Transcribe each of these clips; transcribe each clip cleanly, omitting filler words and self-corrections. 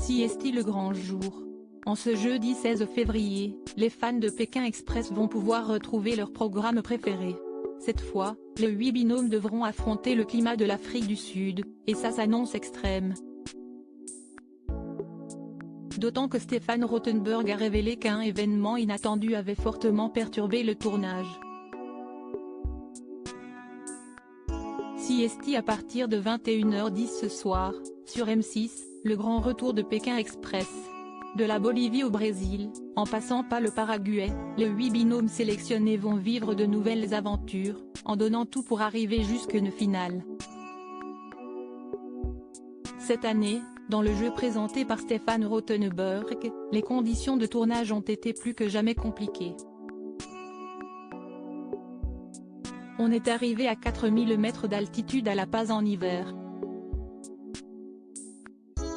CST le grand jour. En ce jeudi 16 février, les fans de Pékin Express vont pouvoir retrouver leur programme préféré. Cette fois, les 8 binômes devront affronter le climat de l'Afrique du Sud, et ça s'annonce extrême. D'autant que Stéphane Rothenberg a révélé qu'un événement inattendu avait fortement perturbé le tournage. CST à partir de 21h10 ce soir, sur M6, le grand retour de Pékin Express. De la Bolivie au Brésil, en passant par le Paraguay, les 8 binômes sélectionnés vont vivre de nouvelles aventures, en donnant tout pour arriver jusqu'à une finale. Cette année, dans le jeu présenté par Stéphane Rothenberg, les conditions de tournage ont été plus que jamais compliquées. On est arrivé à 4000 mètres d'altitude à La Paz en hiver.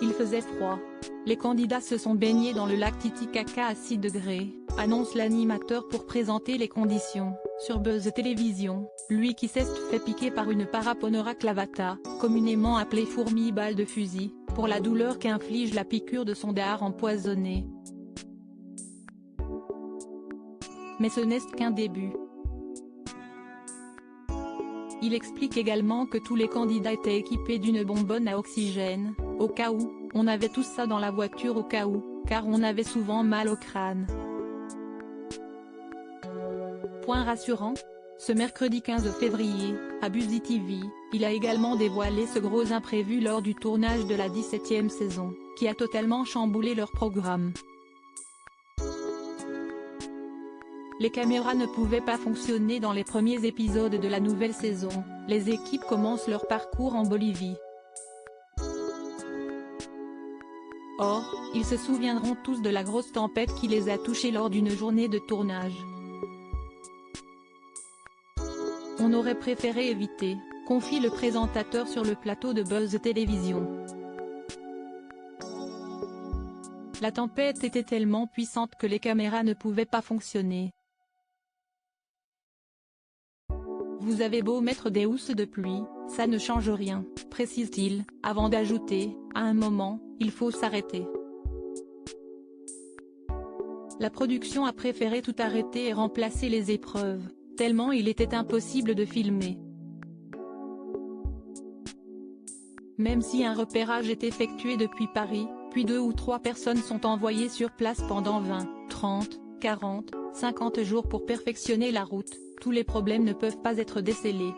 Il faisait froid. Les candidats se sont baignés dans le lac Titicaca à 6 degrés, annonce l'animateur pour présenter les conditions, sur Buzz Télévision, lui qui s'est fait piquer par une Paraponera clavata, communément appelée fourmi balle de fusil, pour la douleur qu'inflige la piqûre de son dard empoisonné. Mais ce n'est qu'un début. Il explique également que tous les candidats étaient équipés d'une bonbonne à oxygène, au cas où, on avait tout ça dans la voiture au cas où, car on avait souvent mal au crâne. Point rassurant, ce mercredi 15 février, à Buzz TV, il a également dévoilé ce gros imprévu lors du tournage de la 17e saison, qui a totalement chamboulé leur programme. Les caméras ne pouvaient pas fonctionner dans les premiers épisodes de la nouvelle saison, les équipes commencent leur parcours en Bolivie. Or, ils se souviendront tous de la grosse tempête qui les a touchés lors d'une journée de tournage. On aurait préféré éviter, confie le présentateur sur le plateau de Buzz Télévision. La tempête était tellement puissante que les caméras ne pouvaient pas fonctionner. Vous avez beau mettre des housses de pluie, ça ne change rien, précise-t-il, avant d'ajouter, à un moment, il faut s'arrêter. La production a préféré tout arrêter et remplacer les épreuves, tellement il était impossible de filmer. Même si un repérage est effectué depuis Paris, puis 2 ou 3 personnes sont envoyées sur place pendant 20, 30, 40, 50 jours pour perfectionner la route, tous les problèmes ne peuvent pas être décelés.